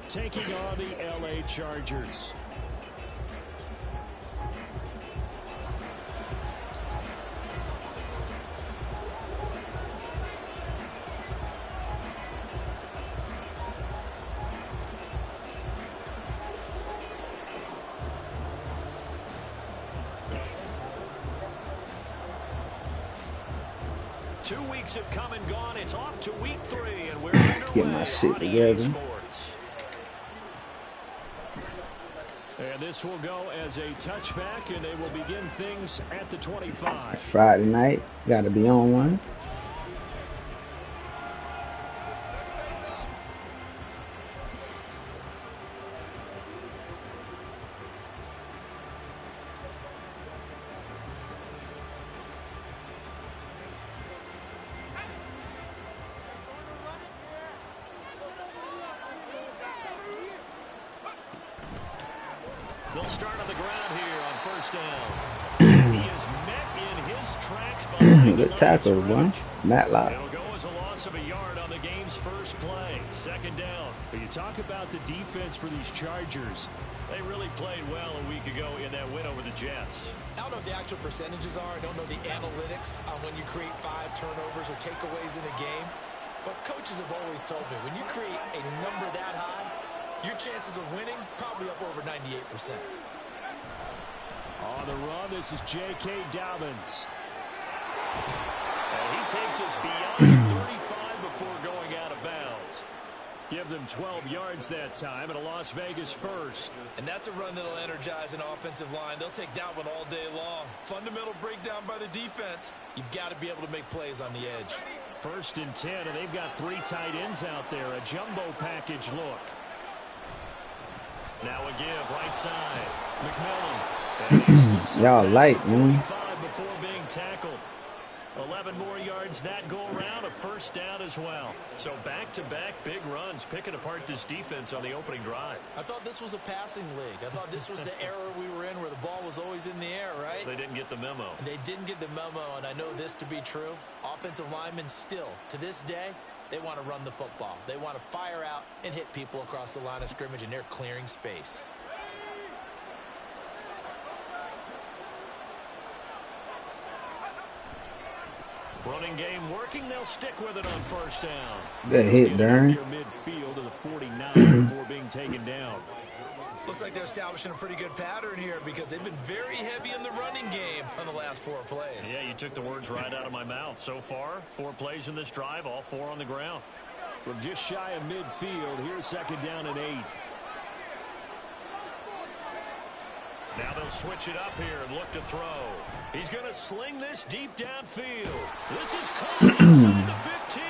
taking on the LA Chargers. Have come and gone. It's off to week 3, and we're get my shit together. And this will go as a touchback, and they will begin things at the 25. Friday night, got to be on one. They'll start on the ground here on first down. He is met in his tracks by good tackle, boy. Matlock. It'll go as a loss of a yard on the game's first play. Second down. But you talk about the defense for these Chargers. They really played well a week ago in that win over the Jets. I don't know what the actual percentages are. I don't know the analytics on when you create 5 turnovers or takeaways in a game. But coaches have always told me, when you create a number that high, your chances of winning probably up over 98%. On the run, this is J.K. Dobbins. And he takes us beyond 35 before going out of bounds. Give them 12 yards that time, and a Las Vegas first. And that's a run that'll energize an offensive line. They'll take that one all day long. Fundamental breakdown by the defense. You've got to be able to make plays on the edge. First and 10, and they've got 3 tight ends out there. A jumbo package look. Now a give, right side. McMillan. Y'all light, man. Before being tackled. 11 more yards that go around, a first down as well. So back-to-back big runs, picking apart this defense on the opening drive. I thought this was a passing league. I thought this was the era we were in where the ball was always in the air, right? They didn't get the memo. They didn't get the memo, and I know this to be true. Offensive linemen still, to this day, they want to run the football. They want to fire out and hit people across the line of scrimmage, and they're clearing space. Running game working. They'll stick with it on first down. Good hit, Darren. Midfield to the 49 before being taken down. Looks like they're establishing a pretty good pattern here because they've been very heavy in the running game on the last 4 plays. Yeah, you took the words right out of my mouth. So far, 4 plays in this drive, all 4 on the ground. We're just shy of midfield. Here's second down and 8. Now they'll switch it up here and look to throw. He's going to sling this deep downfield. This is caught inside the 15.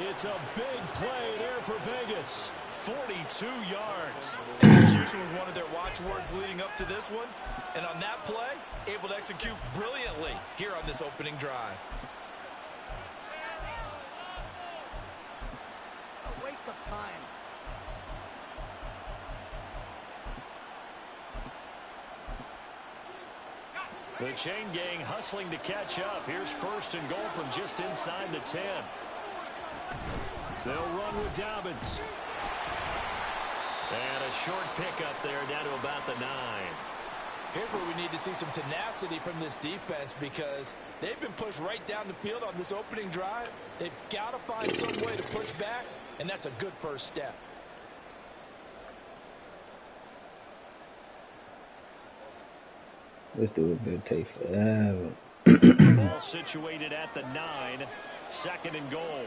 It's a big play there for Vegas. 42 yards. Execution was one of their watchwords leading up to this one. And on that play, able to execute brilliantly here on this opening drive. A waste of time. The chain gang hustling to catch up. Here's first and goal from just inside the 10. They'll run with Dobbins. And a short pickup there down to about the 9. Here's where we need to see some tenacity from this defense because they've been pushed right down the field on this opening drive. They've got to find some way to push back, and that's a good first step. This dude will take forever. Ball situated at the 9. Second and goal.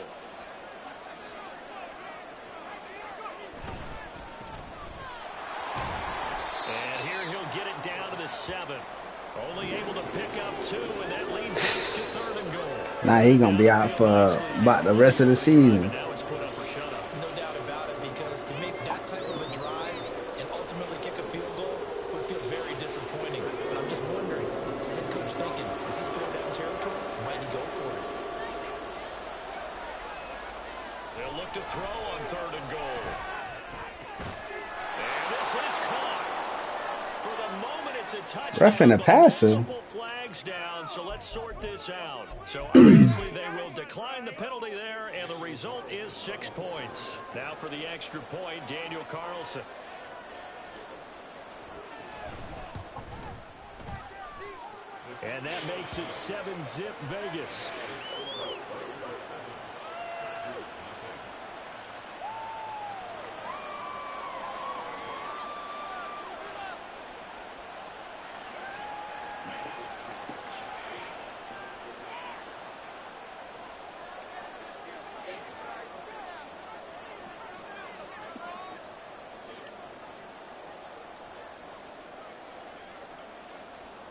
And here he'll get it down to the 7. Only able to pick up 2, and that leads us to third and goal. Now he's going to be out for about the rest of the season. Now it's put up or shut up. No doubt about it, because to make that type of a drive and ultimately kick a field goal would feel very disappointing. But I'm just wondering, is the head coach thinking, is this 4-down territory? Might he go for it? They'll look to throw on third and goal. And this is caught. For the moment, it's a touchdown. Roughing a passer. Flags down, so let's sort this out. So obviously they will decline the penalty there, and the result is 6 points. Now for the extra point, Daniel Carlson. And that makes it 7-zip Vegas.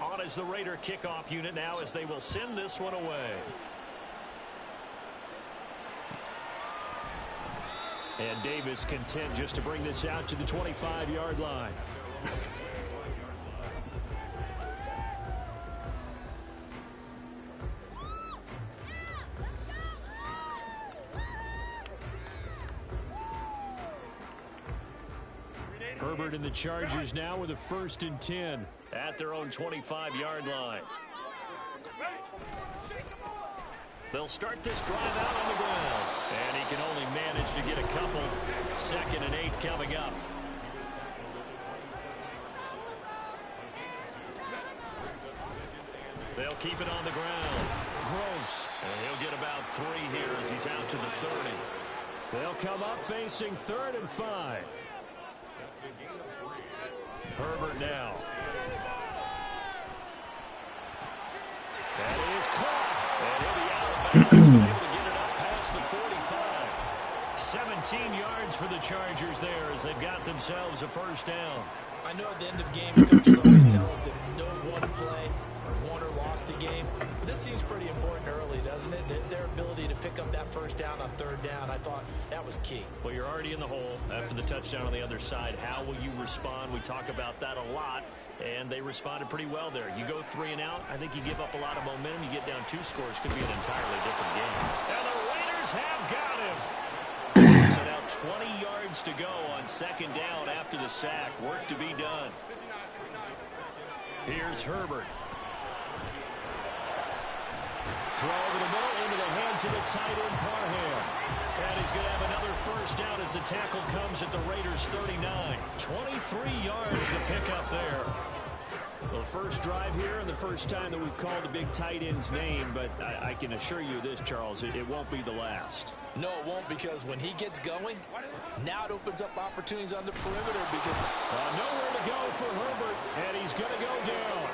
On as the Raider kickoff unit now as they will send this one away. And Davis content just to bring this out to the 25-yard line. Herbert and the Chargers now with a 1st and 10 at their own 25-yard line. They'll start this drive out on the ground. And he can only manage to get a couple. 2nd and 8 coming up. They'll keep it on the ground. Gross. And he'll get about 3 here as he's out to the 30. They'll come up facing 3rd and 5. Herbert now. That is caught. And he'll be out of bounds, but able to get it up past the 45. 17 yards for the Chargers there as they've got themselves a 1st down. I know at the end of games, coaches always tell us that no one play won or lost a game. But this seems pretty important early, doesn't it? Their ability to pick up that 1st down on 3rd down, I thought that was key. Well, you're already in the hole after the touchdown on the other side. How will you respond? We talk about that a lot, and they responded pretty well there. You go 3 and out, I think you give up a lot of momentum. You get down 2 scores, could be an entirely different game. And the Raiders have got him. So now 20 yards to go on 2nd down after the sack. Work to be done. Here's Herbert. Throw over the middle into the hands of the tight end Parham. And he's going to have another 1st down as the tackle comes at the Raiders 39. 23 yards to pick up there. Well, the first drive here and the first time that we've called the big tight end's name, but I can assure you this, Charles, it won't be the last. No, it won't, because when he gets going, now it opens up opportunities on the perimeter because nowhere to go for Herbert, and he's going to go down.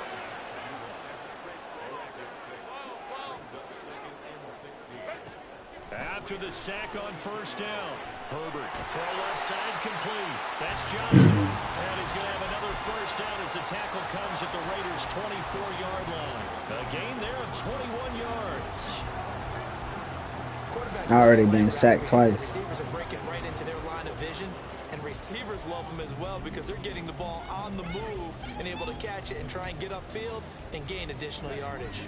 After the sack on 1st down, Herbert, throw left side complete. That's Johnston. And he's going to have another 1st down as the tackle comes at the Raiders' 24-yard line. A gain there of 21 yards. Already been sacked twice. Receivers are breaking right into their line of vision, and receivers love them as well because they're getting the ball on the move and able to catch it and try and get upfield and gain additional yardage.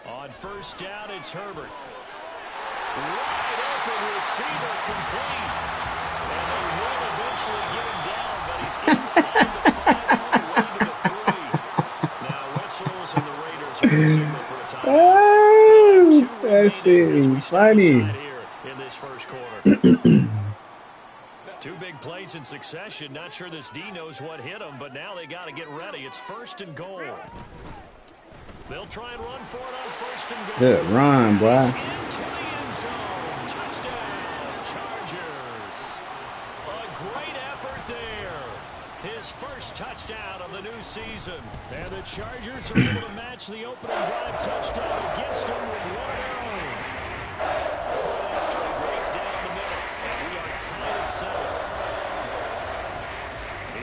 On 1st down, it's Herbert. Wide open receiver complete. And they will eventually get him down, but he's inside the 5 on the way to the 3. Now whistles and the Raiders are going to signal for a timeout. Oh, that shit is funny. Here in this 1st quarter. 2 big plays in succession. Not sure this D knows what hit him, but now they got to get ready. It's 1st and goal. They'll try and run for it on 1st and goal. Good run, boy. Into the end zone. Touchdown, Chargers. A great effort there. His 1st touchdown of the new season. And the Chargers are able to match the opening drive touchdown against them with 1 own. After a break down the middle. And we are tied at 7.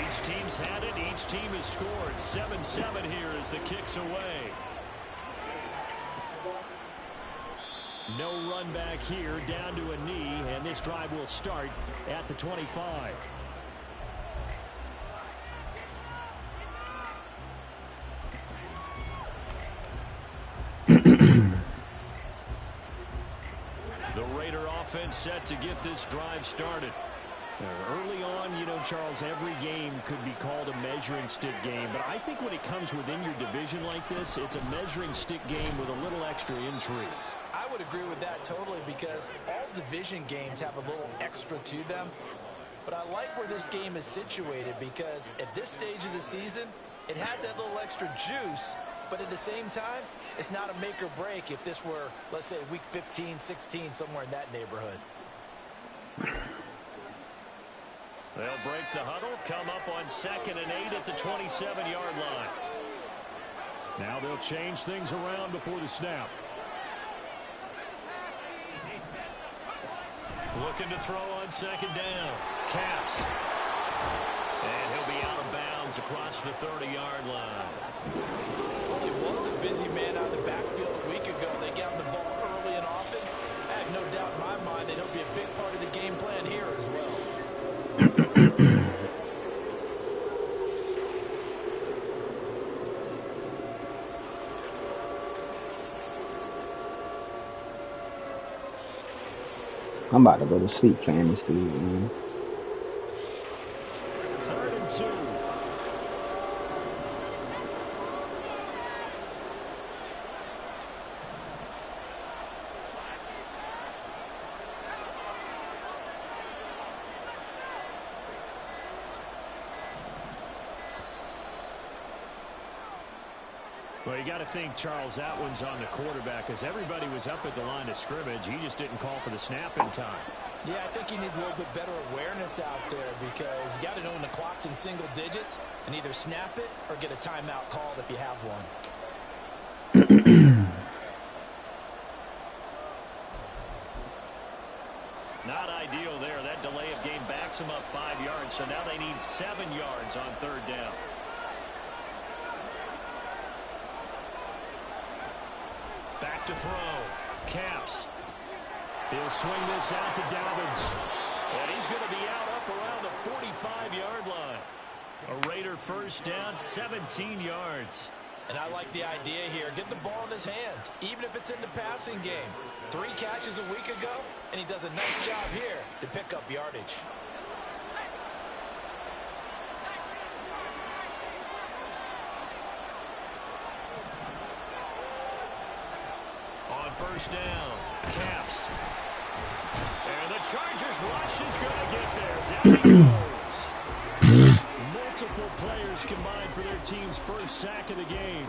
Each team's had it. Each team has scored. 7-7 here as the kick's away. No run back here, down to a knee, and this drive will start at the 25. The Raider offense set to get this drive started. Early on, you know, Charles, every game could be called a measuring stick game. But I think when it comes within your division like this, it's a measuring stick game with a little extra intrigue. I would agree with that totally because all division games have a little extra to them. But I like where this game is situated because at this stage of the season, it has that little extra juice. But at the same time, it's not a make or break if this were, let's say, week 15, 16, somewhere in that neighborhood. They'll break the huddle, come up on 2nd and 8 at the 27-yard line. Now they'll change things around before the snap. Looking to throw on 2nd down. Caps. And he'll be out of bounds across the 30-yard line. Well, he was a busy man out of the backfield a week ago. They got him the ball early and often. I have no doubt in my mind that he'll be a big part of the game plan here as well. I'm about to go to sleep playing this dude, man. 3rd and 2. Well, you got to think, Charles, that one's on the quarterback as everybody was up at the line of scrimmage. He just didn't call for the snap in time. Yeah, I think he needs a little bit better awareness out there because you got to know when the clock's in single digits and either snap it or get a timeout called if you have one. Not ideal there. That delay of game backs them up 5 yards, so now they need 7 yards on 3rd down. Back to throw. Caps. He'll swing this out to Dobbins. And he's going to be out up around the 45-yard line. A Raider first down, 17 yards. And I like the idea here. Get the ball in his hands, even if it's in the passing game. 3 catches a week ago, and he does a nice job here to pick up yardage. On 1st down, Caps. And the Chargers rush is going to get there. Down he goes. Multiple players combined for their team's first sack of the game.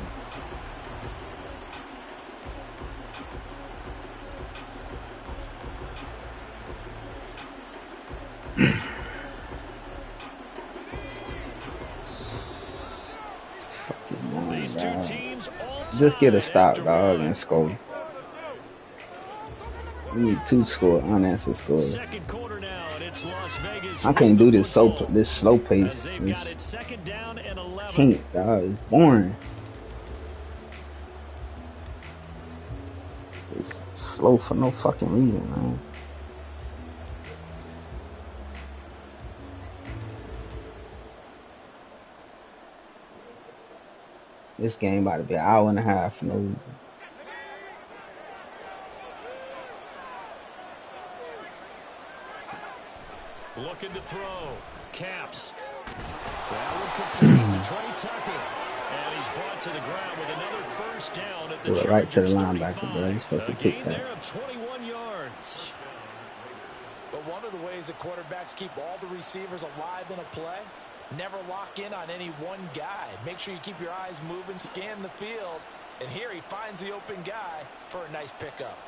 These two teams all just get a stop, dog, and score. We need 2 unanswered scores. I can't do this this slow pace. Can't, dog. It's boring. It's slow for no fucking reason, man. This game about to be an hour and a half for no reason. Looking to throw. Caps. That one complete to Trey Tucker. And he's brought to the ground with another first down at the Chargers right to the linebacker, bro. He's supposed to kick that. There of 21 yards. But one of the ways that quarterbacks keep all the receivers alive in a play, never lock in on any one guy. Make sure you keep your eyes moving, scan the field. And here he finds the open guy for a nice pickup.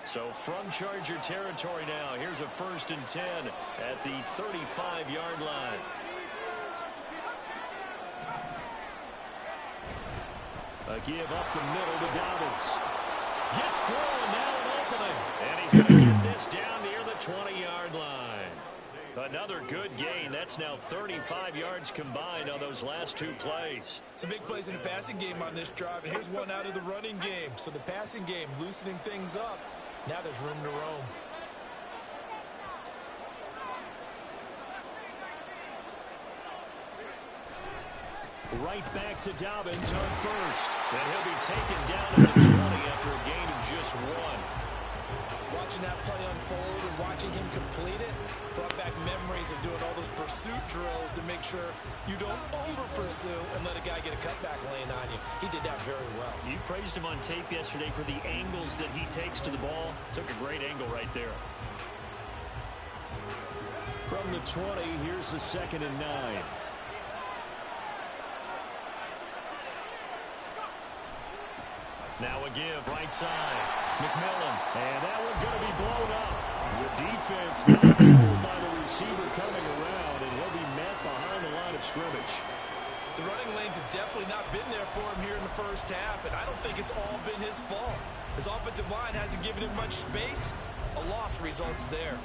So from Charger territory now, here's a 1st and 10 at the 35-yard line. A give up the middle to Dobbins. Gets through and now an opening. And he's going to get this down near the 20-yard line. Another good gain. That's now 35 yards combined on those last 2 plays. Some big plays in the passing game on this drive, and here's one out of the running game. So the passing game loosening things up. Now there's room to roam. Right back to Dobbins on first. And he'll be taken down at the 20 after a gain of just 1. Watching that play unfold and watching him complete it brought back memories of doing all those pursuit drills to make sure you don't over-pursue and let a guy get a cutback lane on you. He did that very well. You praised him on tape yesterday for the angles that he takes to the ball. Took a great angle right there. From the 20, here's the 2nd and 9. Now a give, right side. McMillan, and that one going to be blown up. The defense not fooled by the receiver coming around, and he'll be met behind the line of scrimmage. The running lanes have definitely not been there for him here in the first half, and I don't think it's all been his fault. His offensive line hasn't given him much space. A loss results there.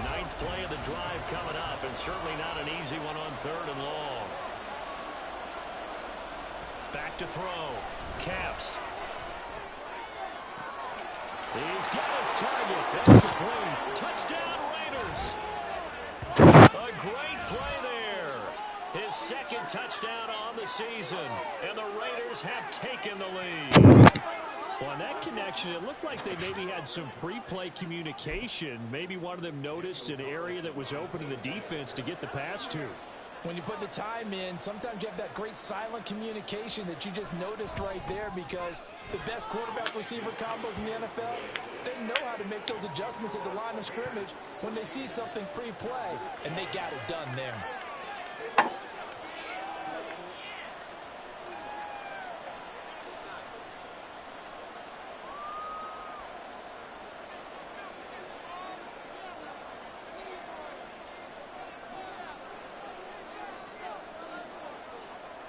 Ninth play of the drive coming up, and certainly not an easy one on 3rd and long. Back to throw. Caps. He's got his target. That's complete. Touchdown, Raiders. A great play there. His 2nd touchdown on the season, and the Raiders have taken the lead. Well, on that connection, it looked like they maybe had some pre-play communication. Maybe one of them noticed an area that was open in the defense to get the pass to. When you put the time in, sometimes you have that great silent communication that you just noticed right there, because the best quarterback-receiver combos in the NFL, they know how to make those adjustments at the line of scrimmage when they see something pre-play, and they got it done there.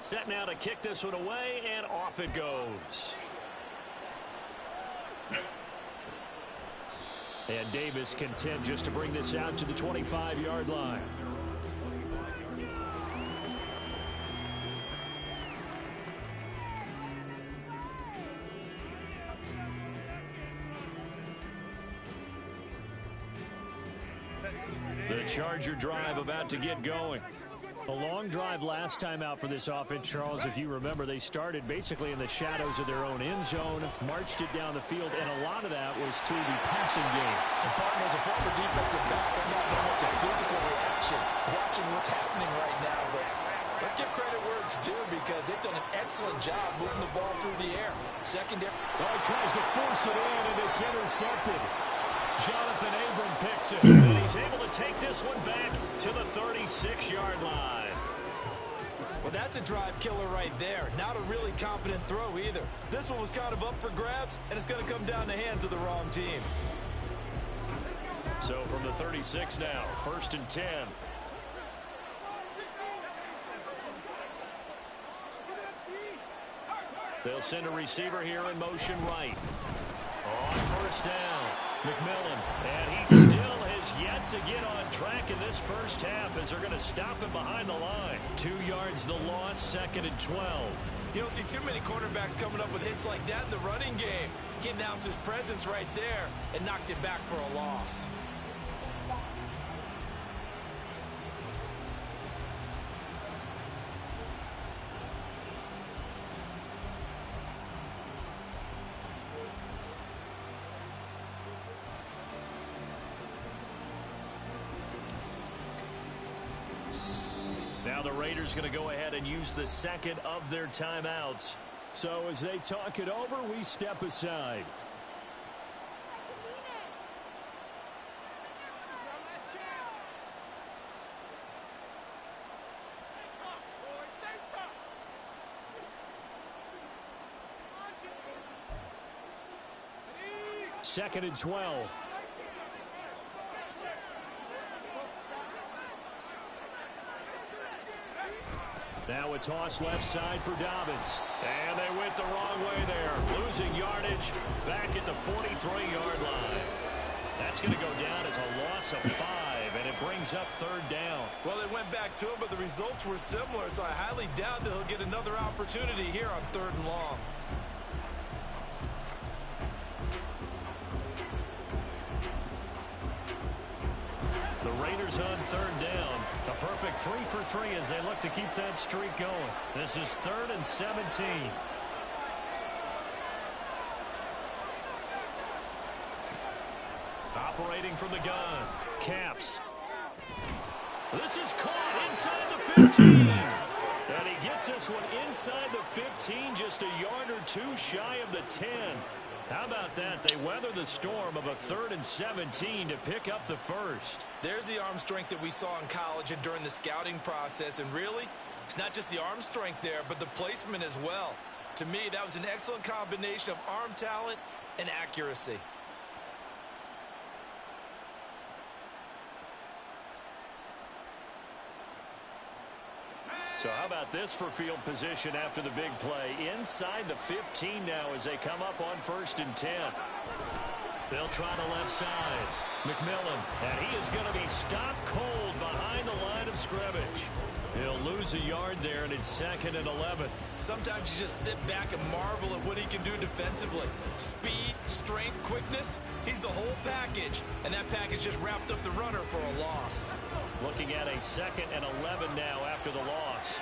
Set now to kick this one away, and off it goes. And Davis content just to bring this out to the 25-yard line. The Charger drive about to get going. A long drive last time out for this offense, Charles. If you remember, they started basically in the shadows of their own end zone, marched it down the field, and a lot of that was through the passing game. And partners, a former defensive back, I'm not almost a physical reaction watching what's happening right now. But let's give credit where it's due, because they've done an excellent job moving the ball through the air. Secondary. Oh, he tries to force it in, and it's intercepted. Jonathan Abram picks it, and he's able to take this one back to the 36-yard line. Well, that's a drive killer right there. Not a really confident throw either. This one was kind of up for grabs, and it's going to come down the hands of the wrong team. So from the 36 now, 1st and 10. They'll send a receiver here in motion right. On 1st down. McMillan, and he still has yet to get on track in this first half, as they're going to stop him behind the line. 2 yards the loss, 2nd and 12. You don't see too many quarterbacks coming up with hits like that in the running game. He announced his presence right there and knocked it back for a loss. Now the Raiders going to go ahead and use the 2nd of their timeouts. So as they talk it over, we step aside. Second and 12. Now a toss left side for Dobbins. And they went the wrong way there. Losing yardage back at the 43-yard line. That's going to go down as a loss of 5, and it brings up 3rd down. Well, they went back to him, but the results were similar, so I highly doubt that he'll get another opportunity here on 3rd and long. Raiders on third down. A perfect 3 for 3 as they look to keep that streak going. This is 3rd and 17. Operating from the gun. Caps. This is caught inside the 15. And he gets this one inside the 15, just a yard or two shy of the 10. How about that? They weather the storm of a 3rd and 17 to pick up the first. There's the arm strength that we saw in college and during the scouting process. And really, it's not just the arm strength there, but the placement as well. To me, that was an excellent combination of arm talent and accuracy. So how about this for field position after the big play? Inside the 15 now as they come up on 1st and 10. They'll try the left side. McMillan, and he is going to be stopped cold behind the line of scrimmage. He'll lose a yard there, and it's 2nd and 11. Sometimes you just sit back and marvel at what he can do defensively. Speed, strength, quickness, he's the whole package. And that package just wrapped up the runner for a loss. Looking at a 2nd and 11 now after the loss.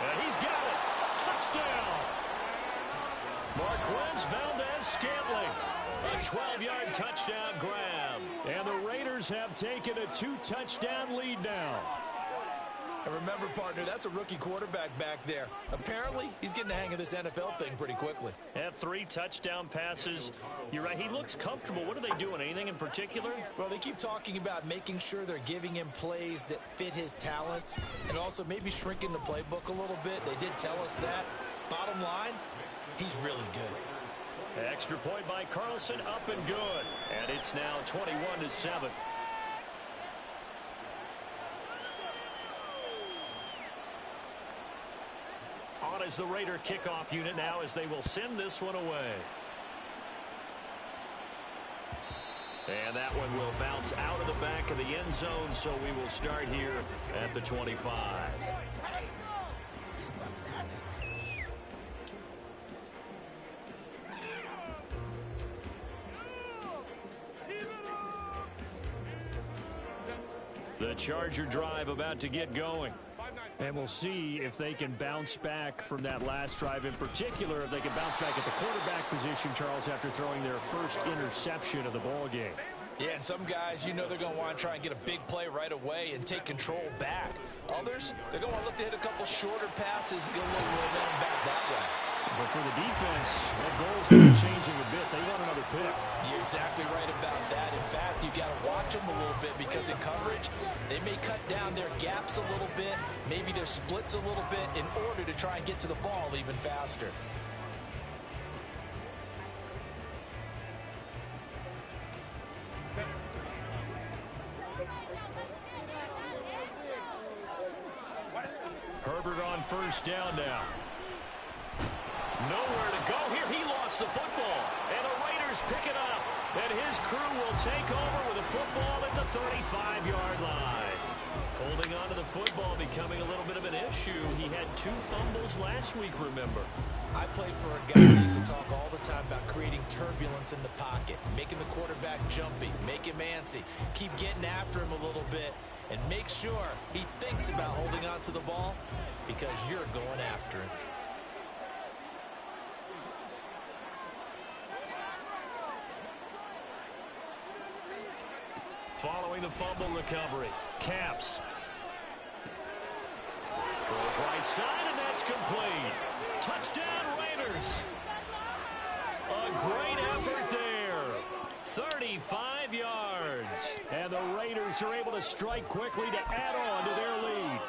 And he's got it. Touchdown. Marquez Valdez-Scantling. A 12-yard touchdown grab. And the Raiders have taken a 2-touchdown lead now. And remember, partner, that's a rookie quarterback back there. Apparently, he's getting the hang of this NFL thing pretty quickly. Have 3 touchdown passes. You're right, he looks comfortable. What are they doing? Anything in particular? Well, they keep talking about making sure they're giving him plays that fit his talents and also maybe shrinking the playbook a little bit. They did tell us that. Bottom line, he's really good. Extra point by Carlson, up and good. And it's now 21-7. On is the Raider kickoff unit now as they will send this one away. And that one will bounce out of the back of the end zone, so we will start here at the 25. The Charger drive about to get going. And we'll see if they can bounce back from that last drive. In particular, if they can bounce back at the quarterback position, Charles, after throwing their first interception of the ball game. Yeah, and some guys, you know they're going to want to try and get a big play right away and take control back. Others, they're going to look to hit a couple shorter passes and get a little momentum back that way. But for the defense, that goal's still changing a bit. They want another pick. You're exactly right about that. In fact, you got to watch them a little bit because in coverage, they may cut down their gaps a little bit, maybe their splits a little bit in order to try and get to the ball even faster. Herbert on first down now. Nowhere to go here. He lost the football. And the Raiders pick it up. And his crew will take over with a football at the 35-yard line. Holding on to the football becoming a little bit of an issue. He had 2 fumbles last week, remember. I played for a guy who used to talk all the time about creating turbulence in the pocket, making the quarterback jumpy, make him antsy, keep getting after him a little bit, and make sure he thinks about holding on to the ball because you're going after him. Following the fumble recovery, Caps. Throws right side, and that's complete. Touchdown, Raiders. A great effort there. 35 yards. And the Raiders are able to strike quickly to add on to their lead.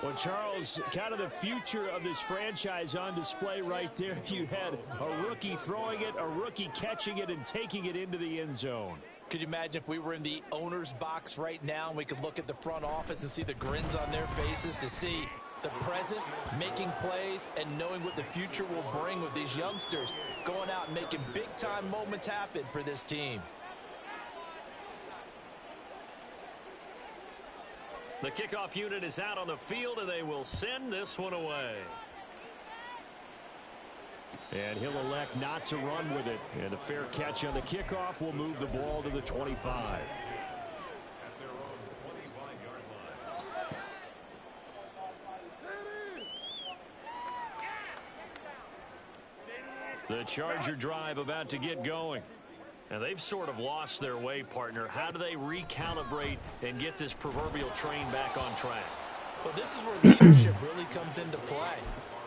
Well, Charles, kind of the future of this franchise on display right there. You had a rookie throwing it, a rookie catching it, and taking it into the end zone. Could you imagine if we were in the owner's box right now and we could look at the front office and see the grins on their faces to see the present, making plays, and knowing what the future will bring with these youngsters going out and making big-time moments happen for this team. The kickoff unit is out on the field, and they will send this one away. And he'll elect not to run with it. And a fair catch on the kickoff will move the ball to the 25. The Charger drive about to get going. And they've sort of lost their way, partner. How do they recalibrate and get this proverbial train back on track? Well, this is where leadership really comes into play.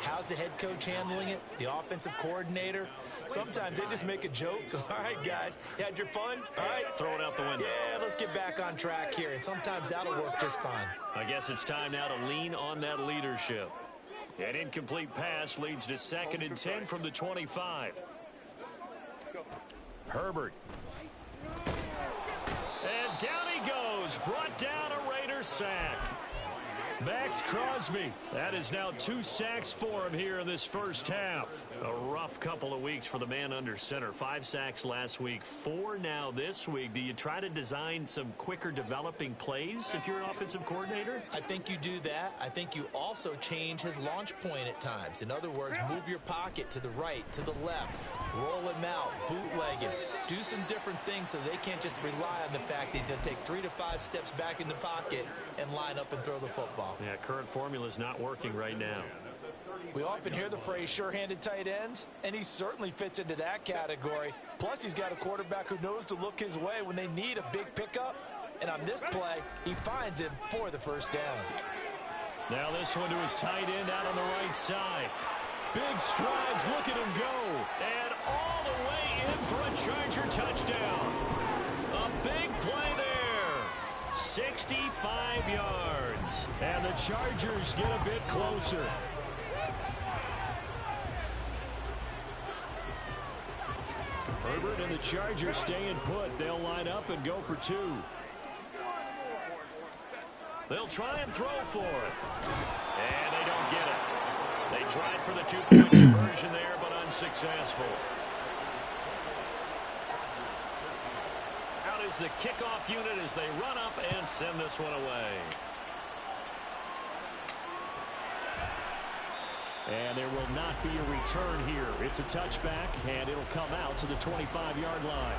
How's the head coach handling it? The offensive coordinator? Sometimes they just make a joke. All right, guys, you had your fun? All right. Throw it out the window. Yeah, let's get back on track here. And sometimes that'll work just fine. I guess it's time now to lean on that leadership. An incomplete pass leads to 2nd and 10 from the 25. Herbert. And down he goes. Brought down a Raider sack. Max Crosby. That is now 2 sacks for him here in this first half. A rough couple of weeks for the man under center. 5 sacks last week, 4 now this week. Do you try to design some quicker developing plays if you're an offensive coordinator? I think you do that. I think you also change his launch point at times. In other words, move your pocket to the right, to the left. Roll him out, bootleg him. Do some different things so they can't just rely on the fact that he's going to take 3 to 5 steps back in the pocket and line up and throw the football. Yeah, current formula is not working right now. We often hear the phrase sure-handed tight ends, and he certainly fits into that category. Plus, he's got a quarterback who knows to look his way when they need a big pickup. And on this play, he finds him for the first down. Now this one to his tight end out on the right side. Big strides, look at him go. And all the way in for a Charger touchdown. A big play there. 65 yards. And the Chargers get a bit closer. Herbert and the Chargers staying put. They'll line up and go for 2. They'll try and throw for it. And they don't get it. They tried for the 2-point conversion there, but unsuccessful. Out is the kickoff unit as they run up and send this one away. And there will not be a return here. It's a touchback, and it'll come out to the 25-yard line.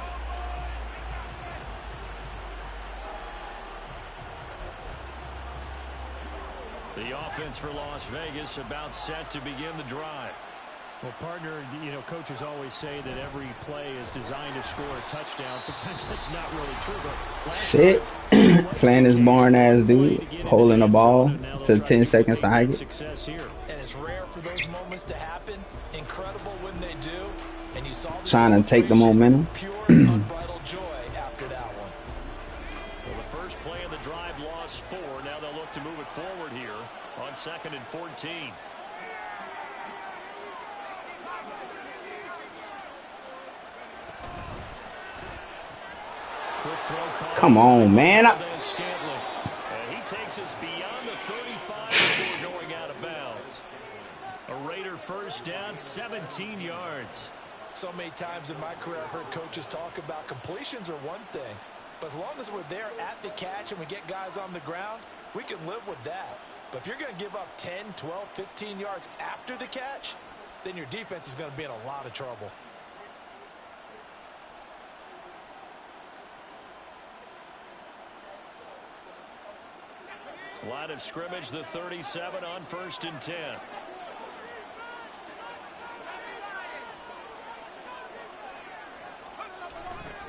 The offense for Las Vegas about set to begin the drive. Well, partner, you know, coaches always say that every play is designed to score a touchdown. Sometimes that's not really true, but shit. Playing this boring-ass dude, holding the ball to 10 seconds to hike it. And it's rare for those moments to happen. Incredible when they do. And you saw the trying to take the momentum. Pure unbridled joy after that one. Well, the first play of the drive lost 4. Now they'll look to move it forward here on 2nd and 14. Come on, man. And he takes us beyond the 35 before going out of bounds. A Raider first down, 17 yards. So many times in my career I've heard coaches talk about completions are one thing. But as long as we're there at the catch and we get guys on the ground, we can live with that. But if you're going to give up 10, 12, 15 yards after the catch, then your defense is going to be in a lot of trouble. Line of scrimmage, the 37 on 1st and 10.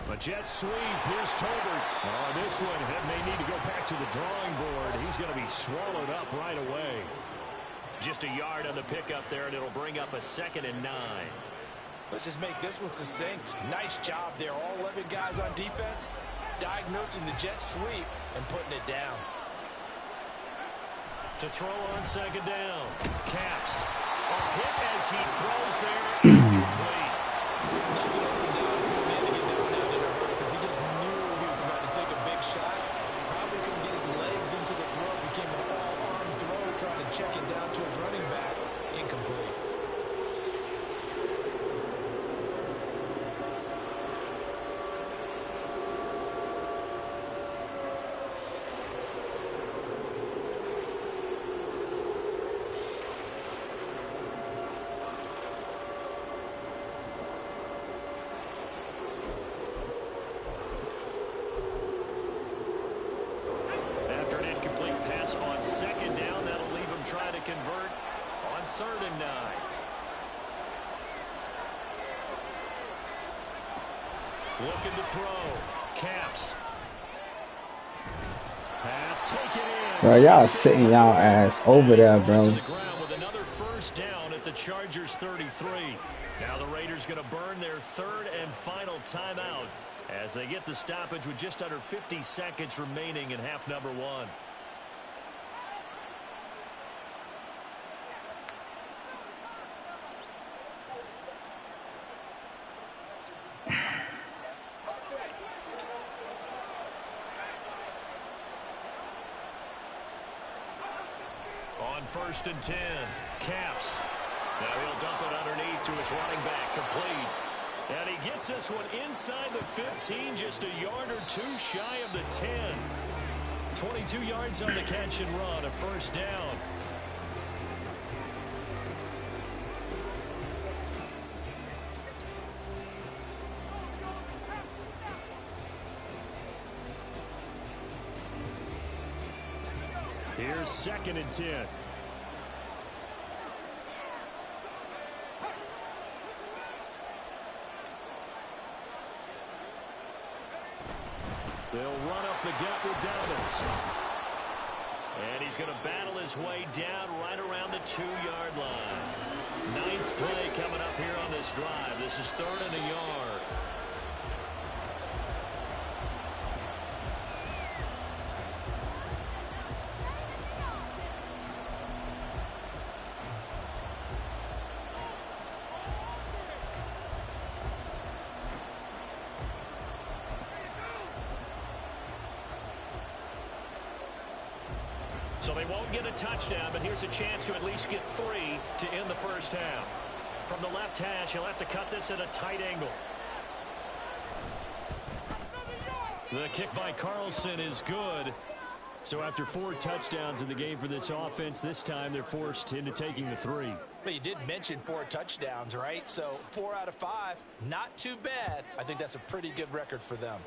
A jet sweep. Here's Tolbert. Oh, this one may need to go back to the drawing board. He's going to be swallowed up right away. Just a yard on the pickup there, and it'll bring up a 2nd and 9. Let's just make this one succinct. Nice job there. All 11 guys on defense diagnosing the jet sweep and putting it down. To throw on 2nd down. Caps. A hit as he throws there. Incomplete. Because he just knew he was about to take a big shot. Probably couldn't get his legs into the throw. Became an all-arm throw, trying to check it down to his running back. Incomplete. convert on 3rd and 9. Looking to throw. Caps. Pass taken in. Bro, y'all sitting y'all ass over there, bro. To the ground with another first down at the Chargers 33. Now the Raiders going to burn their 3rd and final timeout as they get the stoppage with just under 50 seconds remaining in half number 1. On 1st and 10, Caps. Now he'll dump it underneath to his running back, complete. And he gets this one inside the 15, just a yard or 2 shy of the 10. 22 yards on the catch and run, a first down. Here's 2nd and 10. They'll run up the gut with Dobbins. And he's going to battle his way down right around the 2-yard line. 9th play coming up here on this drive. This is 3rd and a yard. So they won't get a touchdown, but here's a chance to at least get 3 to end the first half. From the left hash, he'll have to cut this at a tight angle. The kick by Carlson is good. So after 4 touchdowns in the game for this offense, this time they're forced into taking the 3. But you did mention 4 touchdowns, right? So 4 out of 5, not too bad. I think that's a pretty good record for them.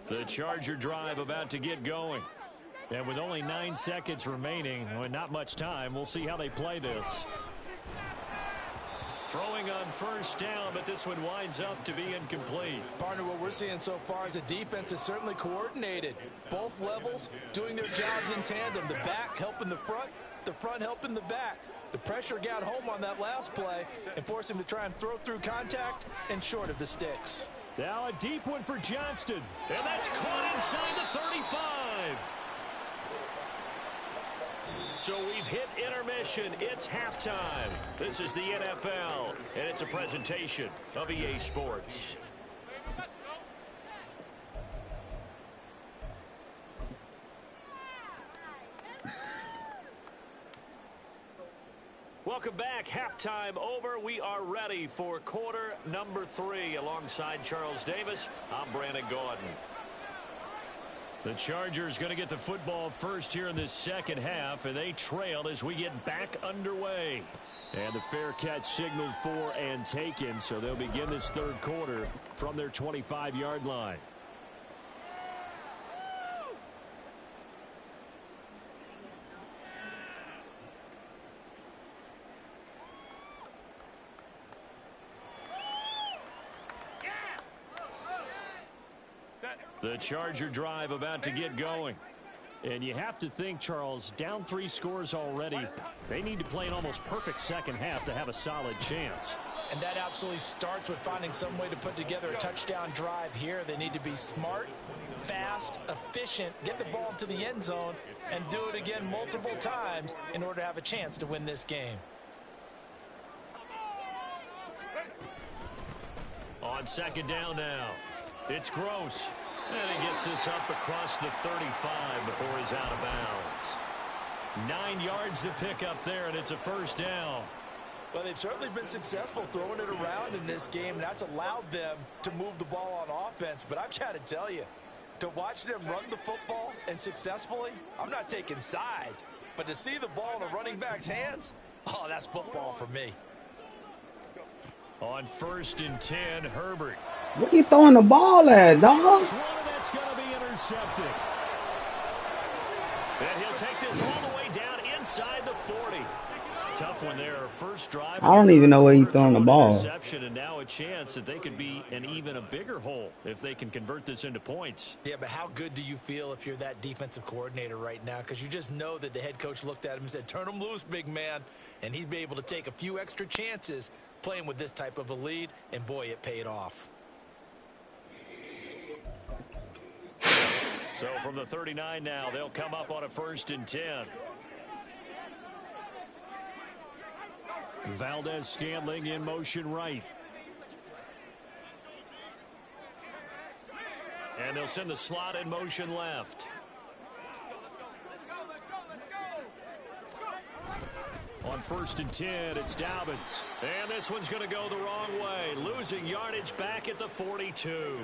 The Charger drive about to get going. And with only 9 seconds remaining, well, not much time, we'll see how they play this. Throwing on first down, but this one winds up to be incomplete. Partner, what we're seeing so far is a defense is certainly coordinated. Both levels doing their jobs in tandem. The back helping the front helping the back. The pressure got home on that last play and forced him to try and throw through contact and short of the sticks. Now a deep one for Johnston. And that's caught inside the 35. So we've hit intermission. It's halftime. This is the NFL, and it's a presentation of EA Sports. Welcome back. Halftime over. We are ready for quarter number 3. Alongside Charles Davis, I'm Brandon Gordon. The Chargers going to get the football first here in this second half, and they trail as we get back underway. And the fair catch signaled for and taken, so they'll begin this third quarter from their 25-yard line. The Charger drive about to get going. And you have to think, Charles, down 3 scores already. They need to play an almost perfect second half to have a solid chance. And that absolutely starts with finding some way to put together a touchdown drive here. They need to be smart, fast, efficient, get the ball to the end zone, and do it again multiple times in order to have a chance to win this game. On second down now, it's Gross. And he gets this up across the 35 before he's out of bounds. 9 yards to pick up there, and it's a first down. Well, they've certainly been successful throwing it around in this game, and that's allowed them to move the ball on offense. But I've got to tell you, To watch them run the football and successfully, I'm not taking sides. But to see the ball in a running back's hands, oh, that's football for me. On 1st and 10, Herbert. What are you throwing the ball at, dog? That's going to be intercepted. And he'll take this all the way down inside the 40. Tough one there. First drive. I don't even know where he's throwing the ball. Interception, and now a chance that they could be in even a bigger hole if they can convert this into points. Yeah, but how good do you feel if you're that defensive coordinator right now? Because you just know that the head coach looked at him and said, turn him loose, big man. And he'd be able to take a few extra chances playing with this type of a lead, and boy, it paid off. So from the 39 now, they'll come up on a 1st and 10. Valdez-Scantling in motion right. And they'll send the slot in motion left. On 1st and 10, it's Dobbins. And this one's going to go the wrong way. Losing yardage back at the 42.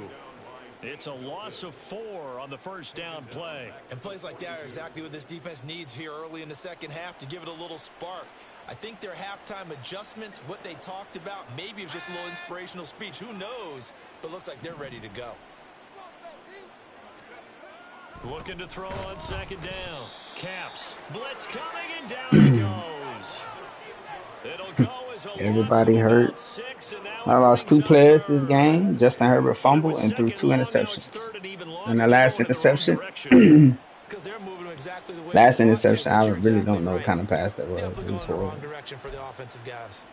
It's a loss of 4 on the first down play. And plays like that are exactly what this defense needs here early in the second half to give it a little spark. I think their halftime adjustment, what they talked about, maybe it was just a little inspirational speech. Who knows? But looks like they're ready to go. Looking to throw on 2nd down. Caps. Blitz coming, and down he goes. It'll go as a Everybody hurt. 6, I lost 2 players this game. Justin Herbert fumbled and threw 2 interceptions. And the last interception, I really don't know what kind of pass that was. It was horrible. For the offensive guys.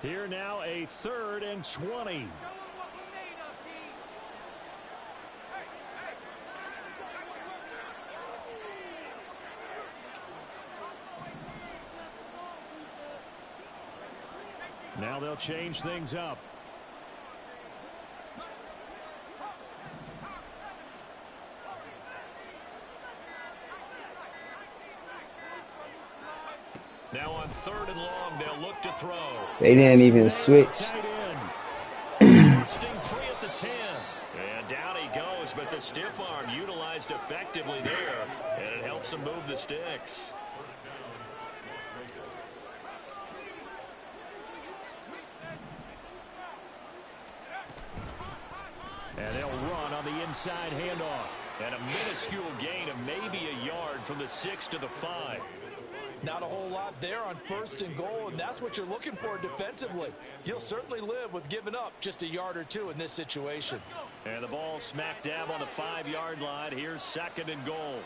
Here now, a 3rd and 20. Now they'll change things up. Now on 3rd and long, they'll look to throw. They didn't even switch. Bursting free at the 10. And down he goes, but the stiff arm utilized effectively there. And it helps him move the sticks. And they'll run on the inside handoff. And a minuscule gain of maybe a yard from the 6 to the 5. Not a whole lot there on 1st and goal, and that's what you're looking for defensively. You'll certainly live with giving up just a yard or 2 in this situation. And the ball smack dab on the 5-yard line. Here's 2nd and goal.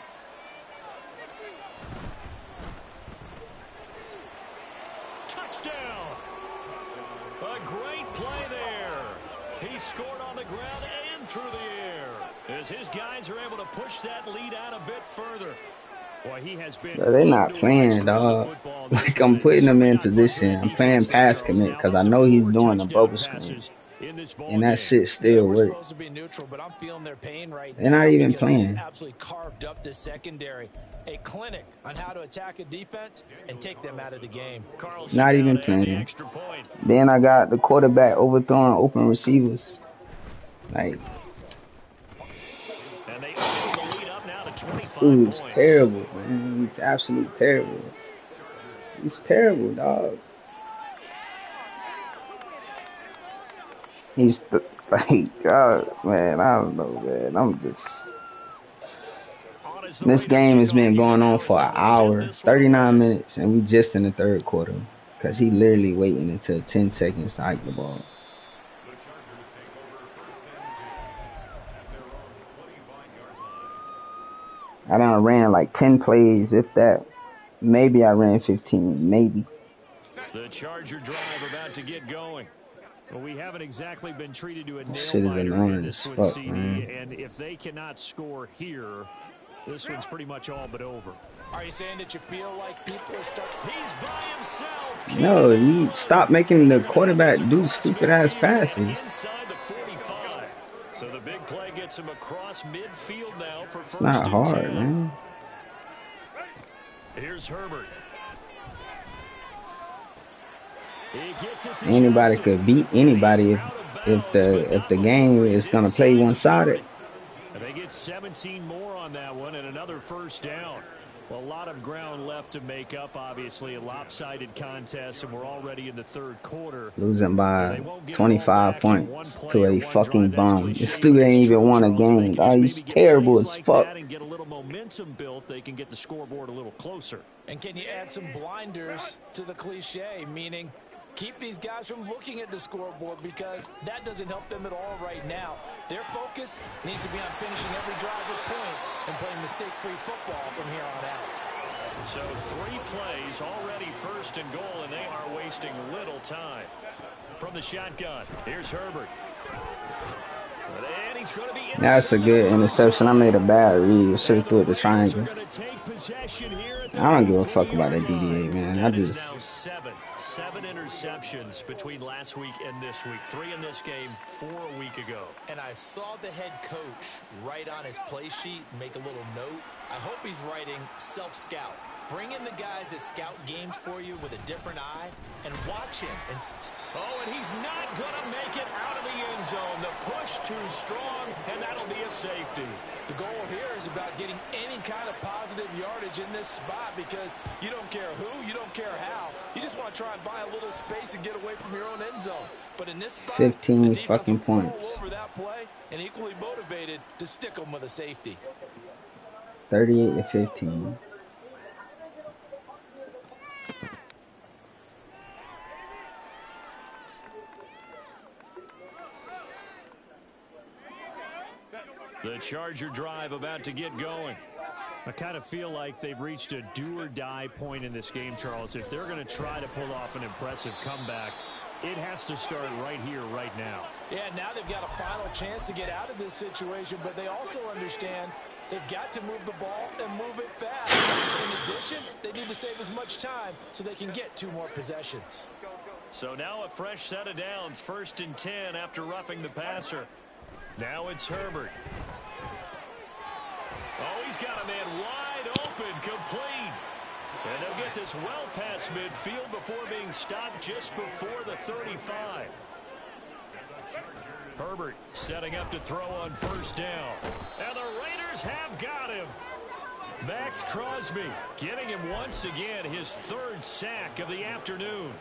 Touchdown! A great play there. He scored on the ground and through the air, as his guys are able to push that lead out a bit further. Boy, he has been. They're not playing, dog. Like, I'm putting him in position. I'm playing pass commit because I know he's doing the bubble screen. And that shit still works. They're not even playing. Absolutely carved up the secondary. A clinic on how to attack a defense and take them out of the game. Not even playing. Then I got the quarterback overthrowing open receivers. Like, dude's terrible, man. He's absolutely terrible. He's terrible, dog. He's like, God, man, I don't know, man. I'm just. This game has been going on for an hour, 39 minutes, and we just in the 3rd quarter. Because he literally waiting until 10 seconds to hike the ball. I done ran like 10 plays, if that. Maybe I ran 15, maybe. The Charger drive about to get going. Well, we haven't exactly been treated to a nail-biter in this one, CD, and if they cannot score here, this one's pretty much all but over. Are you saying that you feel like people are starting? He's by himself. No, you stop making the quarterback do stupid-ass passes. Inside the 45. So the big play gets him across midfield now for first. It's not hard, man. Here's Herbert. Anybody could beat anybody if the game is gonna play one-sided. They get 17 more on that one and another first down. Well, a lot of ground left to make up, obviously. A lopsided contest, and we're already in the third quarter. Losing by 25 points to a fucking bum. This dude ain't even won a game. Oh, he's terrible as fuck. And get a little momentum built, they can get the scoreboard a little closer. And can you add some blinders to the cliche, meaning keep these guys from looking at the scoreboard, because that doesn't help them at all right now. Their focus needs to be on finishing every drive with points and playing mistake-free football from here on out. So 3 plays already first and goal, and they are wasting little time. From the shotgun, here's Herbert. And he's going to be That's a good interception. I made a bad read. Should have threw it the triangle. I don't give a fuck about that DDA, man. I just... Seven interceptions between last week and this week. 3 in this game, 4 a week ago. And I saw the head coach write on his play sheet, make a little note. I hope he's writing self-scout. Bring in the guys that scout games for you with a different eye and watch him. Oh, and he's not going to make it out of the end zone. The push too strong, and that'll be a safety. The goal here is about getting any kind of positive yardage in this spot, because you don't care who, you don't care how. You just want to try and buy a little space and get away from your own end zone. But in this spot, 15 fucking points. Over that play and equally motivated to stick them with a safety. 38-15. The Charger drive about to get going. I kind of feel like they've reached a do-or-die point in this game, Charles. If they're going to try to pull off an impressive comeback, it has to start right here, right now. Yeah, now they've got a final chance to get out of this situation, but they also understand they've got to move the ball and move it fast. In addition, they need to save as much time so they can get 2 more possessions. So now a fresh set of downs, 1st and 10 after roughing the passer. Now it's Herbert. Oh, he's got a man wide open, complete. And they'll get this well past midfield before being stopped just before the 35. Herbert setting up to throw on 1st down. And the Raiders have got him. Max Crosby getting him once again, his 3rd sack of the afternoon.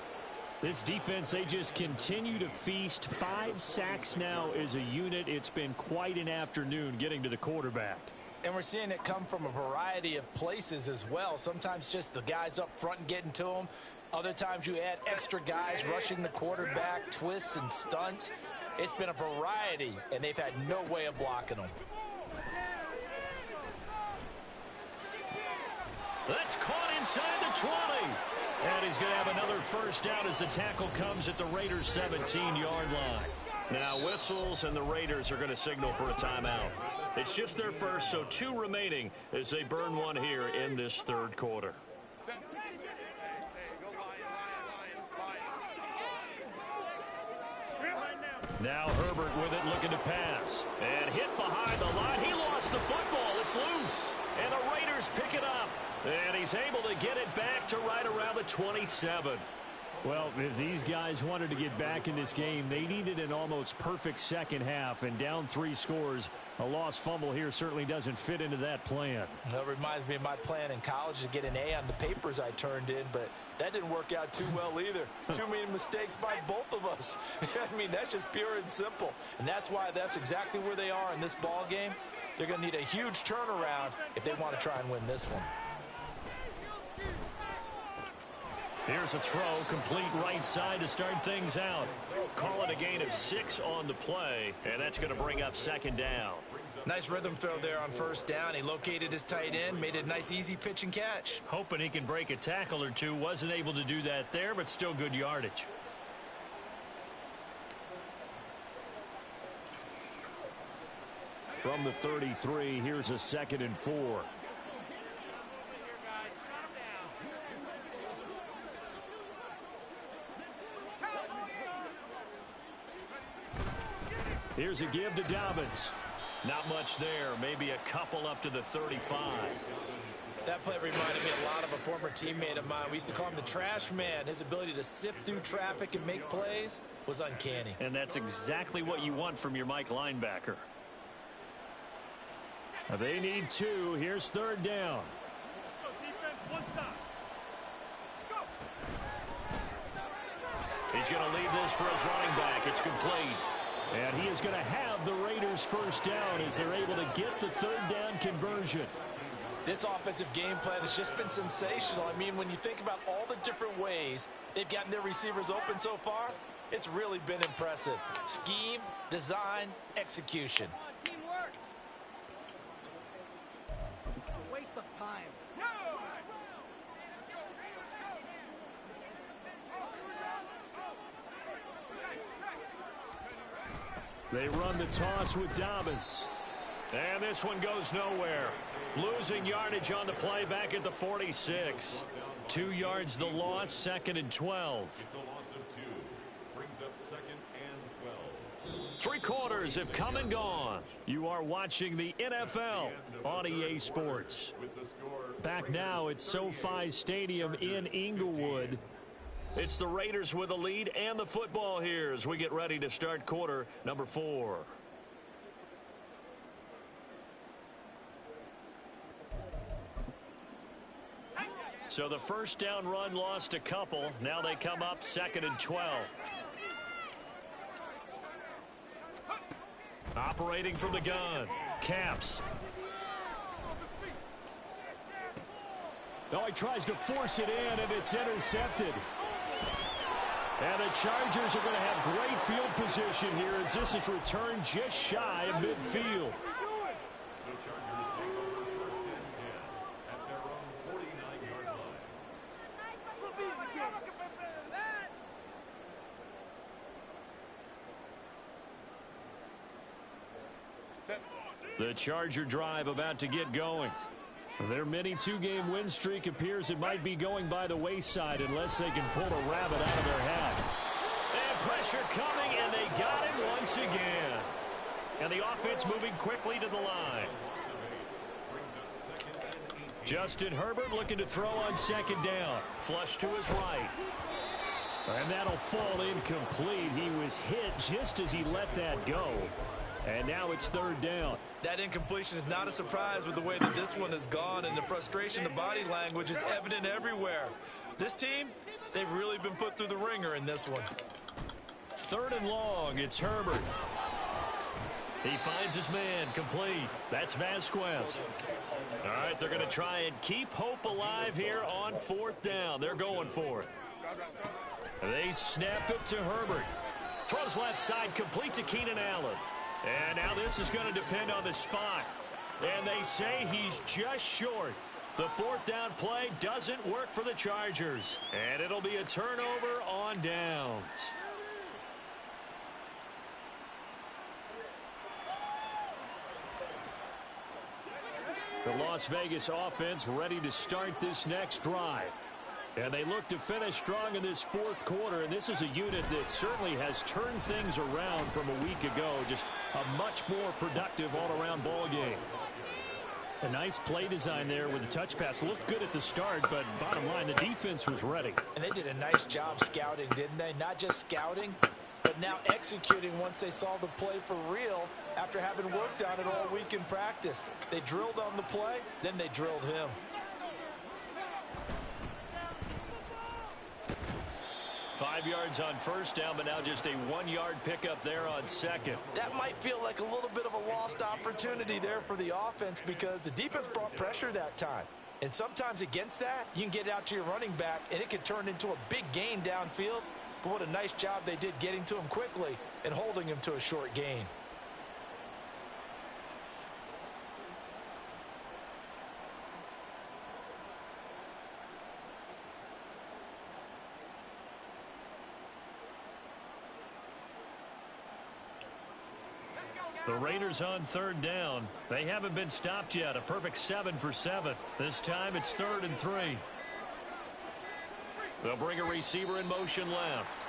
This defense, they just continue to feast. 5 sacks now as a unit. It's been quite an afternoon getting to the quarterback. And we're seeing it come from a variety of places as well. Sometimes just the guys up front and getting to them. Other times you add extra guys rushing the quarterback, twists and stunts. It's been a variety, and they've had no way of blocking them. That's caught inside the 20. And he's going to have another first down as the tackle comes at the Raiders' 17-yard line. Now whistles, and the Raiders are going to signal for a timeout. It's just their first, so 2 remaining as they burn one here in this 3rd quarter. Now Herbert with it, looking to pass. And hit behind the line. He lost the football. It's loose. And the Raiders pick it up. And he's able to get it back to right around the 27. Well, if these guys wanted to get back in this game, they needed an almost perfect second half. And down 3 scores, a lost fumble here certainly doesn't fit into that plan. That reminds me of my plan in college to get an A on the papers I turned in, but that didn't work out too well either. Too many mistakes by both of us. I mean, that's just pure and simple. And that's why that's exactly where they are in this ball game. They're going to need a huge turnaround if they want to try and win this one. Here's a throw, complete right side to start things out. Call it a gain of 6 on the play, and that's going to bring up 2nd down. Nice rhythm throw there on 1st down. He located his tight end, made it a nice, easy pitch and catch. Hoping he can break a tackle or 2. Wasn't able to do that there, but still good yardage. From the 33, here's a 2nd and 4. Here's a give to Dobbins. Not much there. Maybe a couple up to the 35. That play reminded me a lot of a former teammate of mine. We used to call him the trash man. His ability to sift through traffic and make plays was uncanny. And that's exactly what you want from your Mike linebacker. They need 2. Here's 3rd down. He's going to leave this for his running back. It's complete. And he is going to have the Raiders' first down as they're able to get the 3rd down conversion. This offensive game plan has just been sensational. I mean, when you think about all the different ways they've gotten their receivers open so far, it's really been impressive. Scheme, design, execution. Teamwork. A waste of time. They run the toss with Dobbins. And this one goes nowhere. Losing yardage on the play back at the 46. 2 yards the loss, 2nd and 12. It's a loss of 2. Brings up 2nd and 12. 3 quarters have come and gone. You are watching the NFL on EA Sports. Back now at SoFi Stadium in Inglewood. It's the Raiders with the lead and the football here as we get ready to start quarter number 4. So the first down run lost a couple. Now they come up 2nd and 12. Operating from the gun. Caps. Oh, he tries to force it in, and it's intercepted. And the Chargers are going to have great field position here as this is returned just shy of midfield. The Chargers take over 1st and 10 at their own 49-yard line. The Charger drive about to get going. Their mini 2-game win streak appears it might be going by the wayside unless they can pull a rabbit out of their hat. And pressure coming, and they got him once again. And the offense moving quickly to the line. Justin Herbert looking to throw on 2nd down. Flush to his right. And that'll fall incomplete. He was hit just as he let that go. And now it's 3rd down. That incompletion is not a surprise with the way that this one has gone, and the frustration, the body language is evident everywhere. This team, they've really been put through the ringer in this one. 3rd and long, it's Herbert. He finds his man, complete. That's Vasquez. All right, they're going to try and keep hope alive here on 4th down. They're going for it. They snap it to Herbert. Throws left side, complete to Keenan Allen. And now this is going to depend on the spot. And they say he's just short. The 4th down play doesn't work for the Chargers. And it'll be a turnover on downs. The Las Vegas offense ready to start this next drive. And they look to finish strong in this 4th quarter. And this is a unit that certainly has turned things around from a week ago. Just a much more productive all-around ball game. A nice play design there with the touch pass. Looked good at the start, but bottom line, the defense was ready. And they did a nice job scouting, didn't they? Not just scouting, but now executing once they saw the play for real after having worked on it all week in practice. They drilled on the play, then they drilled him. 5 yards on 1st down, but now just a 1-yard pickup there on 2nd. That might feel like a little bit of a lost opportunity there for the offense because the defense brought pressure that time. And sometimes against that, you can get it out to your running back, and it can turn into a big gain downfield. But what a nice job they did getting to him quickly and holding him to a short gain. The Raiders on 3rd down. They haven't been stopped yet. A perfect 7 for 7. This time it's 3rd and 3. They'll bring a receiver in motion left.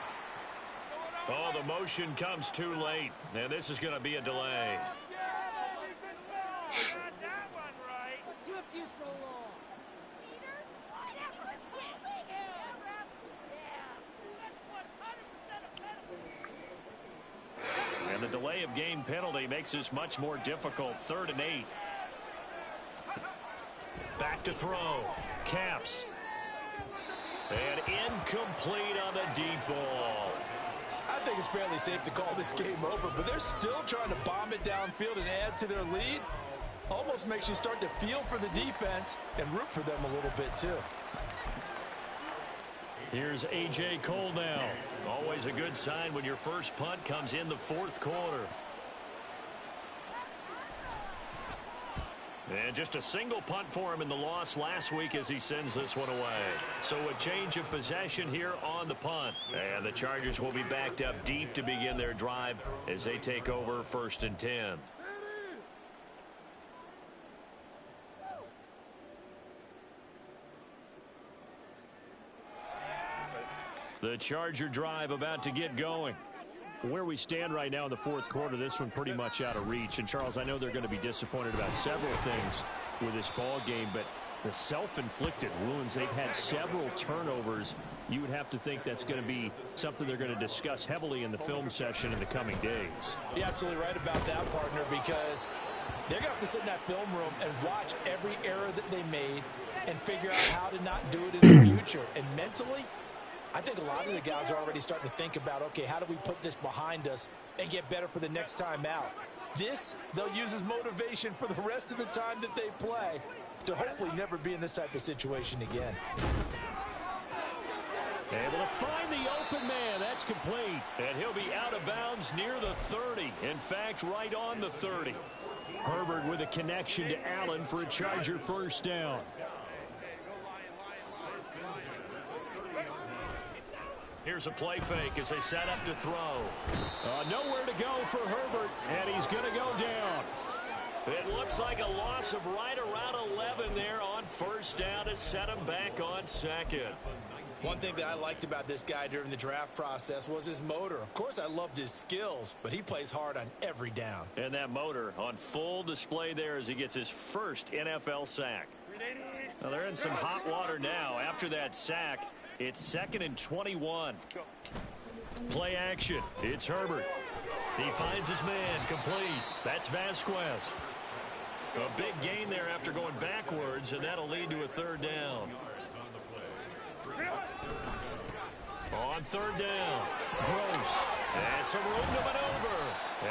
Oh, the motion comes too late. And this is going to be a delay. What took you so long? delay of game penalty makes this much more difficult. 3rd and 8. Back to throw. Caps. And incomplete on the deep ball. I think it's fairly safe to call this game over, but they're still trying to bomb it downfield and add to their lead. Almost makes you start to feel for the defense and root for them a little bit too. Here's A.J. Cole now. Always a good sign when your first punt comes in the 4th quarter. And just a single punt for him in the loss last week as he sends this one away. So a change of possession here on the punt. And the Chargers will be backed up deep to begin their drive as they take over 1st and 10. The Charger drive about to get going. Where we stand right now in the 4th quarter, this one pretty much out of reach. And, Charles, I know they're going to be disappointed about several things with this ball game, but the self-inflicted wounds, they've had several turnovers. You would have to think that's going to be something they're going to discuss heavily in the film session in the coming days. You're absolutely right about that, partner, because they're going to have to sit in that film room and watch every error that they made and figure out how to not do it in the future. And mentally, I think a lot of the guys are already starting to think about, okay, how do we put this behind us and get better for the next time out? This, they'll use as motivation for the rest of the time that they play to hopefully never be in this type of situation again. Able to find the open man. That's complete. And he'll be out of bounds near the 30. In fact, right on the 30. Herbert with a connection to Allen for a Charger 1st down. Here's a play fake as they set up to throw. Nowhere to go for Herbert, and he's going to go down. It looks like a loss of right around 11 there on 1st down to set him back on 2nd. One thing that I liked about this guy during the draft process was his motor. Of course, I loved his skills, but he plays hard on every down. And that motor on full display there as he gets his first NFL sack. Well, they're in some hot water now. After that sack, it's 2nd and 21. Play action. It's Herbert. He finds his man complete. That's Vasquez. A big gain there after going backwards, and that'll lead to a 3rd down. On 3rd down, Gross. And some room to maneuver.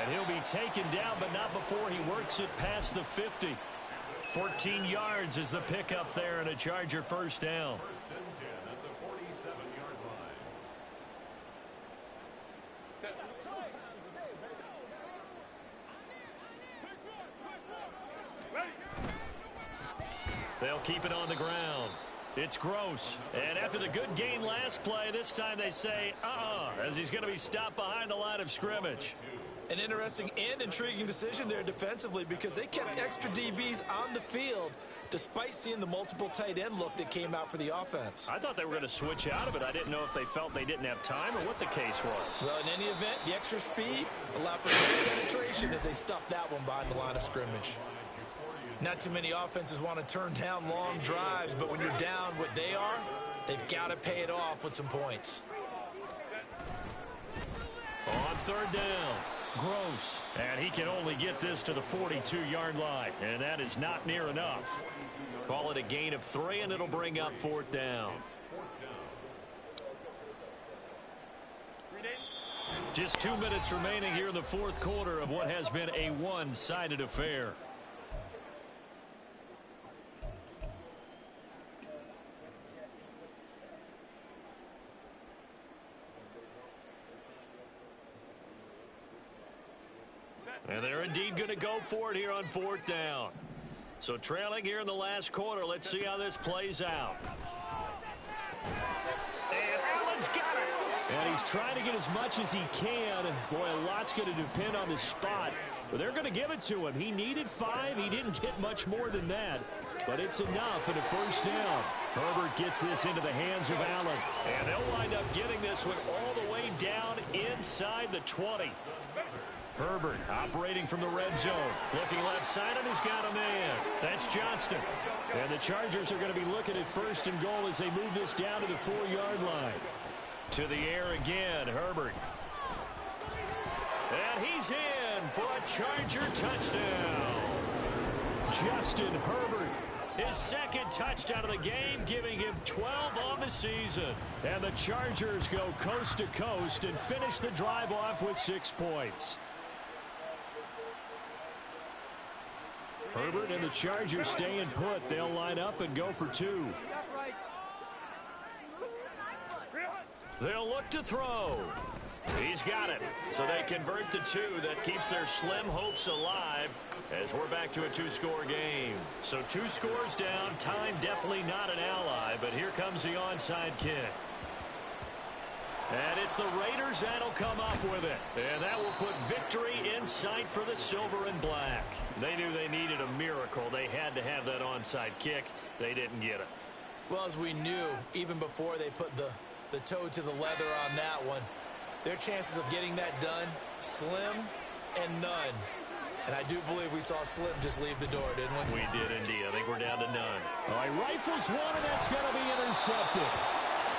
And he'll be taken down, but not before he works it past the 50. 14 yards is the pickup there, and a Charger 1st down. They'll keep it on the ground. It's Gross. And after the good gain last play, this time they say, as he's going to be stopped behind the line of scrimmage. An interesting and intriguing decision there defensively because they kept extra DBs on the field despite seeing the multiple tight end look that came out for the offense. I thought they were going to switch out of it. I didn't know if they felt they didn't have time or what the case was. Well, in any event, the extra speed allowed for great penetration as they stuffed that one behind the line of scrimmage. Not too many offenses want to turn down long drives, but when you're down what they are, they've got to pay it off with some points. On 3rd down, Gross. And he can only get this to the 42-yard line, and that is not near enough. Call it a gain of 3, and it'll bring up 4th down. Just 2 minutes remaining here in the 4th quarter of what has been a one-sided affair. And they're indeed going to go for it here on 4th down. So trailing here in the last quarter. Let's see how this plays out. And Allen's got it. And he's trying to get as much as he can. Boy, a lot's going to depend on the spot. But they're going to give it to him. He needed 5. He didn't get much more than that. But it's enough for the 1st down. Herbert gets this into the hands of Allen. And they'll wind up getting this one all the way down inside the 20. Herbert operating from the red zone. Looking left side, and he's got a man. That's Johnston. And the Chargers are going to be looking at 1st and goal as they move this down to the 4-yard line. To the air again, Herbert. And he's in for a Charger touchdown. Justin Herbert, his second touchdown of the game, giving him 12 on the season. And the Chargers go coast to coast and finish the drive off with 6 points. Herbert and the Chargers staying put. They'll line up and go for 2. They'll look to throw. He's got it. So they convert the 2. That keeps their slim hopes alive as we're back to a 2-score game. So 2 scores down. Time definitely not an ally, but here comes the onside kick. And it's the Raiders that'll come up with it. And that will put victory in sight for the silver and black. They knew they needed a miracle. They had to have that onside kick. They didn't get it. Well, as we knew, even before they put the toe to the leather on that one, their chances of getting that done, slim and none. And I do believe we saw Slim just leave the door, didn't we? We did indeed. I think we're down to none. All right, rifles one, and that's going to be intercepted.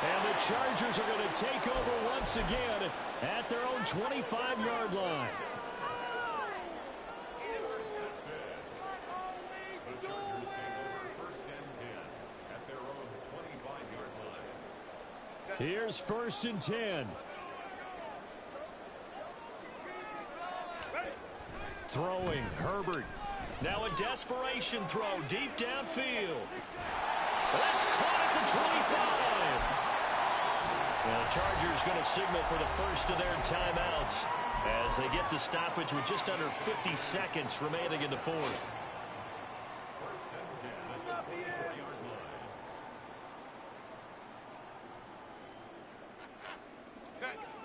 And the Chargers are going to take over once again at their own 25-yard line. The Chargers take over 1st and 10 at their own 25-yard line. Here's 1st and 10. Throwing, Herbert. Now a desperation throw deep downfield. That's caught at the 25. Well, the Chargers going to signal for the first of their timeouts as they get the stoppage with just under 50 seconds remaining in the 4th. 1st and 10 at the 24-yard line.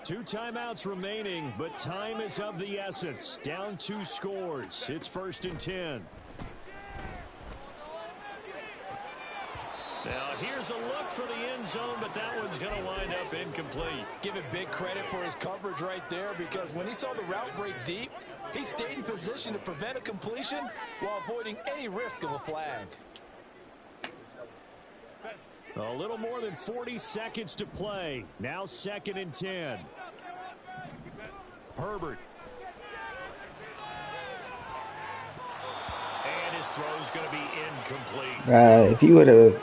2 timeouts remaining, but time is of the essence. Down 2 scores. It's 1st and 10. Now, here's a look for the end zone, but that one's going to wind up incomplete. Give him big credit for his coverage right there, because when he saw the route break deep, he stayed in position to prevent a completion while avoiding any risk of a flag. A little more than 40 seconds to play. Now 2nd and 10. Herbert. And his throw's going to be incomplete. If you would have,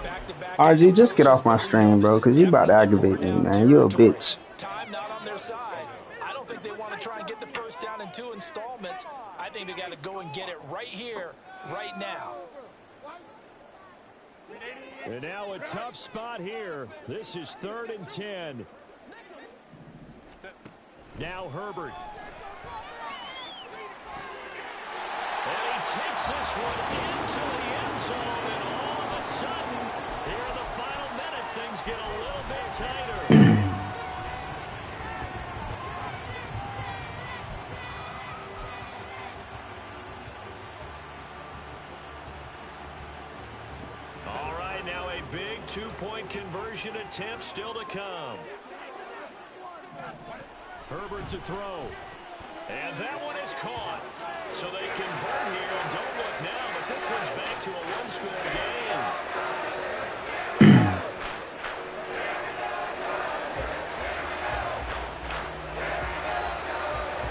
RG, just get off my stream, bro, because you about to aggravate me, man. You a bitch. Time not on their side. I don't think they want to try and get the first down in 2 installments. I think they got to go and get it right here, right now. And now a tough spot here. This is 3rd and 10. Now Herbert. And he takes this one into the end zone, and all of a sudden, here in the final minute, things get a little bit tighter. All right, now a big 2-point conversion attempt still to come. Herbert to throw. And that one is caught. So they convert here, and don't look now, but this one's back to a 1-score game.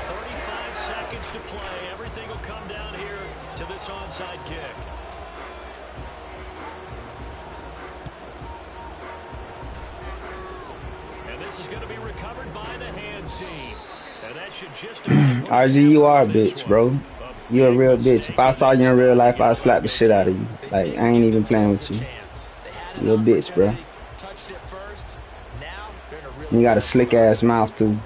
35 seconds to play. Everything will come down here to this onside kick. And this is going to be recovered by the hands team. And that should just RG, you are a bitch, bro. You a real bitch. If I saw you in real life, I'd slap the shit out of you. Like, I ain't even playing with you. You a bitch, bro. You got a slick ass mouth too.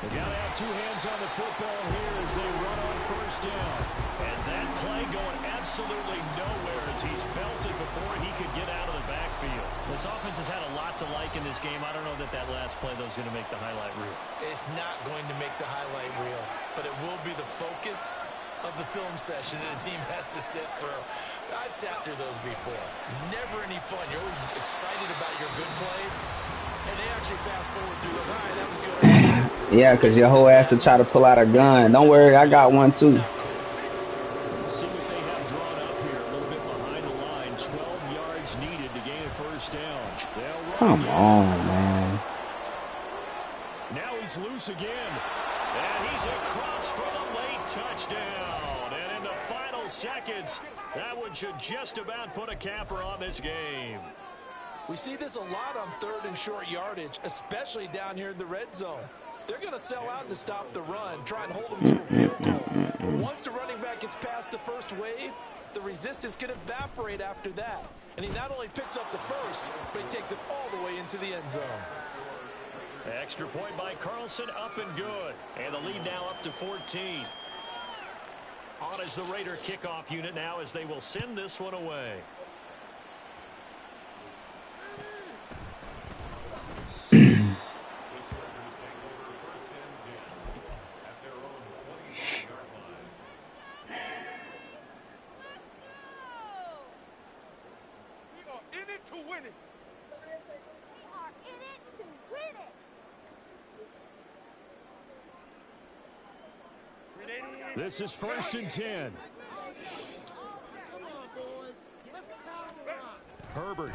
They gotta have 2 hands on the football here as they run on 1st down. And that play going absolutely nowhere as he's belted before he could get out of the backfield. This offense has had a lot to like in this game. I don't know that last play, though, is going to make the highlight reel. It's not going to make the highlight reel, but it will be the focus of the film session that the team has to sit through. I've sat through those before. Never any fun. You're always excited about your good plays, and they actually fast forward through those. All right, that was good. Yeah, because your whole ass to try to pull out a gun. Don't worry, I got one too. See what they have drawn up here. A little bit behind the line. 12 yards Come on, man. Now he's loose again. And he's across for the late touchdown. And in the final seconds, that one should just about put a capper on this game. We see this a lot on 3rd and short yardage, especially down here in the red zone. They're going to sell out to stop the run, try and hold them to a field goal. But once the running back gets past the first wave, the resistance can evaporate after that. And he not only picks up the first, but he takes it all the way into the end zone. Extra point by Carlson, up and good. And the lead now up to 14. On is the Raider kickoff unit now as they will send this one away. This is 1st and 10. Herbert.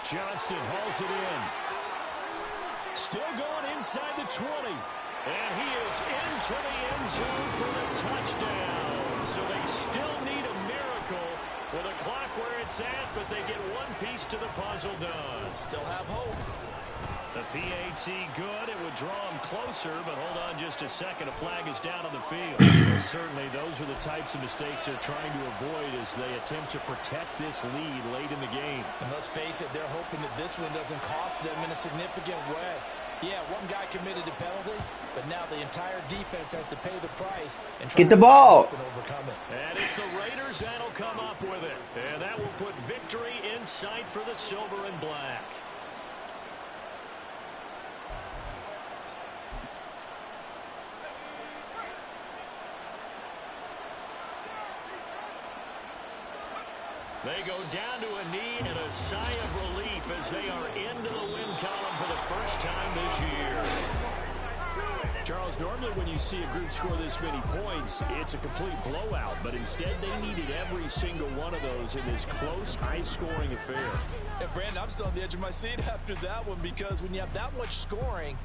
Johnston hauls it in. Still going inside the 20. And he is into the end zone for the touchdown. So they still need a miracle with a clock where it's at, but they get one piece to the puzzle done. Still have hope. The PAT good. It would draw him closer, but hold on just a second. A flag is down on the field. Well, certainly those are the types of mistakes they're trying to avoid as they attempt to protect this lead late in the game. And let's face it, they're hoping that this one doesn't cost them in a significant way. Yeah, one guy committed a penalty, but now the entire defense has to pay the price and try Get the to ball. overcome it. And it's the Raiders that'll come up with it. And that will put victory in sight for the silver and black. They go down to a knee and a sigh of relief as they are into the win column for the first time this year. Charles, normally when you see a group score this many points, it's a complete blowout. But instead, they needed every single one of those in this close, high-scoring affair. And Brandon, I'm still on the edge of my seat after that one because when you have that much scoring,